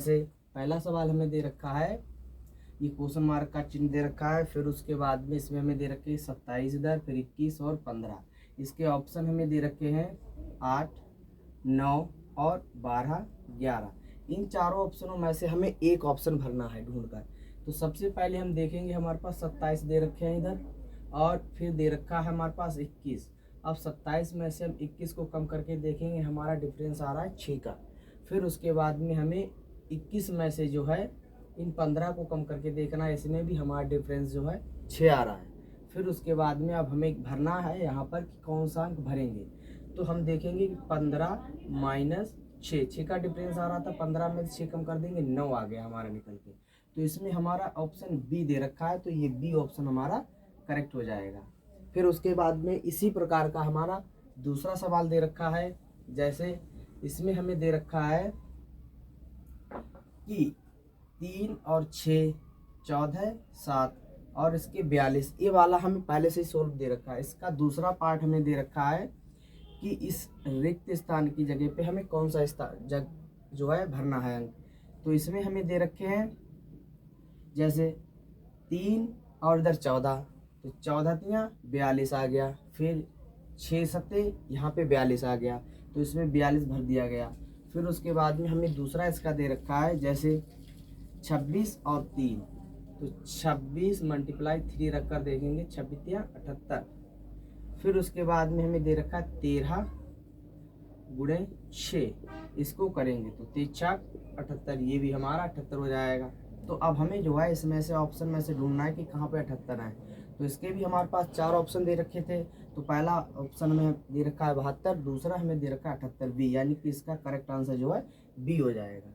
जैसे पहला सवाल हमें दे रखा है, ये क्वेश्चन मार्क का चिन्ह दे रखा है, फिर उसके बाद में इसमें हमें दे रखे 27 इधर, फिर 21 और 15। इसके ऑप्शन हमें दे रखे हैं 8, 9 और 12, 11। इन चारों ऑप्शनों में से हमें एक ऑप्शन भरना है ढूंढकर। तो सबसे पहले हम देखेंगे, हमारे पास 27 दे रखे हैं इधर, और फिर दे रखा है हमारे पास 21। अब 27 में से हम 21 को कम करके देखेंगे, हमारा डिफरेंस आ रहा है 6 का। फिर उसके बाद में हमें 21 में से जो है इन 15 को कम करके देखना है, इसमें भी हमारा डिफरेंस जो है 6 आ रहा है। फिर उसके बाद में अब हमें भरना है यहाँ पर कि कौन सा अंक भरेंगे। तो हम देखेंगे कि 15 माइनस 6 का डिफरेंस आ रहा था, 15 में से 6 कम कर देंगे, 9 आ गया हमारा निकल के। तो इसमें हमारा ऑप्शन बी दे रखा है, तो ये बी ऑप्शन हमारा करेक्ट हो जाएगा। फिर उसके बाद में इसी प्रकार का हमारा दूसरा सवाल दे रखा है। जैसे इसमें हमें दे रखा है कि 3 और 6 14, 7 और इसके 42। ये वाला हमें पहले से ही सोल्व दे रखा है। इसका दूसरा पार्ट हमें दे रखा है कि इस रिक्त स्थान की जगह पे हमें कौन सा स्थान जो है भरना है अंक। तो इसमें हमें दे रखे हैं जैसे 3 और इधर 14, तो 14 तियाँ 42 आ गया। फिर 6 सत्ते यहाँ पे 42 आ गया, तो इसमें 42 भर दिया गया। फिर उसके बाद में हमें दूसरा इसका दे रखा है जैसे 26 और 3, तो 26 मल्टीप्लाई 3 रख कर देखेंगे, 26 या 78। फिर उसके बाद में हमें दे रखा है 13 गुणे 6, इसको करेंगे तो 3 78, ये भी हमारा 78 हो जाएगा। तो अब हमें जो है इसमें से ऑप्शन में से ढूंढना है कि कहाँ पे 78 है। तो इसके भी हमारे पास 4 ऑप्शन दे रखे थे। तो पहला ऑप्शन में दे रखा है 72, दूसरा हमें दे रखा है 78 बी, यानी कि इसका करेक्ट आंसर जो है बी हो जाएगा।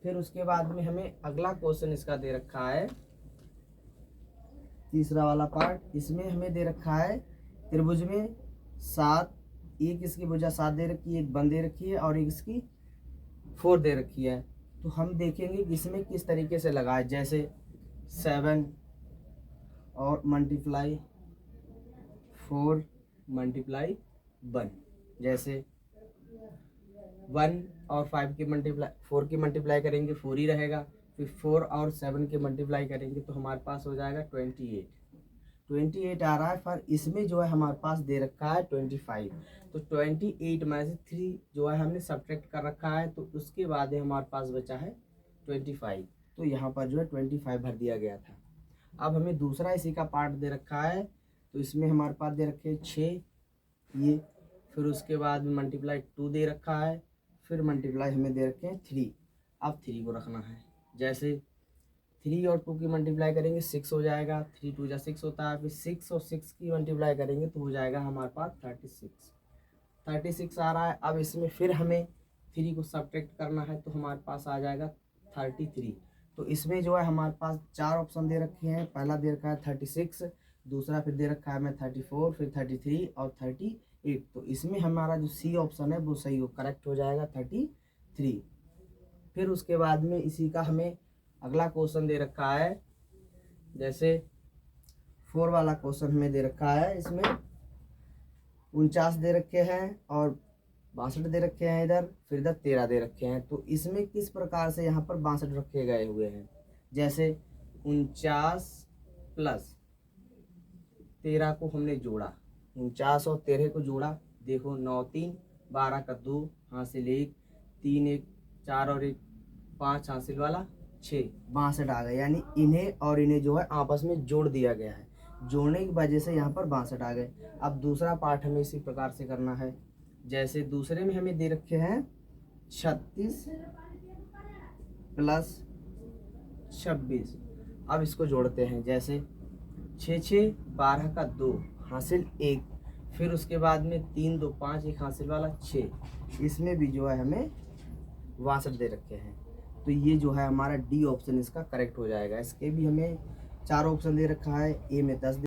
फिर उसके बाद में हमें अगला क्वेश्चन इसका दे रखा है, तीसरा वाला पार्ट। इसमें हमें दे रखा है त्रिभुज में 7, एक इसकी भुजा 7 दे रखी है, एक बंद दे रखी है और एक इसकी 4 दे रखी है। तो हम देखेंगे कि इसमें किस तरीके से लगाए। जैसे 7 और मल्टीप्लाई 4 मल्टीप्लाई 1, जैसे 1 और 5 की मल्टीप्लाई 4 की मल्टीप्लाई करेंगे 4 ही रहेगा। फिर 4 और 7 के मल्टीप्लाई करेंगे तो हमारे पास हो जाएगा 28 आ रहा है। पर इसमें जो है हमारे पास दे रखा है 25, तो 28 में से 3 जो है हमने सब्ट्रैक्ट कर रखा है, तो उसके बाद हमारे पास बचा है 25। तो यहाँ पर जो है 25 भर दिया गया था। अब हमें दूसरा इसी का पार्ट दे रखा है। तो इसमें हमारे पास दे रखे 6 ये, फिर उसके बाद में मल्टीप्लाई 2 दे रखा है, फिर मल्टीप्लाई हमें दे रखे हैं 3। अब 3 को रखना है। जैसे 3 और 2 की मल्टीप्लाई करेंगे 6 हो जाएगा, 3 2 जा 6 होता है। फिर 6 और 6 की मल्टीप्लाई करेंगे तो हो जाएगा हमारे पास 36 आ रहा है। अब इसमें फिर हमें 3 को सब्ट्रैक्ट करना है, तो हमारे पास आ जाएगा 33। तो इसमें जो है हमारे पास 4 ऑप्शन दे रखे हैं। पहला दे रखा है 36, दूसरा फिर दे रखा है हमें 34, फिर 33 और 38। तो इसमें हमारा जो सी ऑप्शन है वो सही हो, करेक्ट हो जाएगा 33। फिर उसके बाद में इसी का हमें अगला क्वेश्चन दे रखा है। जैसे 4 वाला क्वेश्चन हमें दे रखा है। इसमें 49 दे रखे हैं और 62 दे रखे हैं इधर, फिर इधर 13 दे रखे हैं। तो इसमें किस प्रकार से यहाँ पर 62 रखे गए हुए हैं। जैसे 49 प्लस 13 को हमने जोड़ा, 49 और 13 को जोड़ा, देखो 9 3 12 का 2 हासिल 1, 3 1 4 और 1 5 हासिल वाला 6, 62 आ गए। यानी इन्हें और इन्हें जो है आपस में जोड़ दिया गया है, जोड़ने की वजह से यहाँ पर 62 आ गए। अब दूसरा पार्ट हमें इसी प्रकार से करना है। जैसे दूसरे में हमें दे रखे हैं 36 प्लस 26। अब इसको जोड़ते हैं। जैसे 6 6 12 का 2 हासिल 1, फिर उसके बाद में 3 2 5 1 हासिल वाला 6। इसमें भी जो है हमें 62 दे रखे हैं। तो ये जो है हमारा डी ऑप्शन इसका करेक्ट हो जाएगा। इसके भी हमें 4 ऑप्शन दे रखा है। ए में 10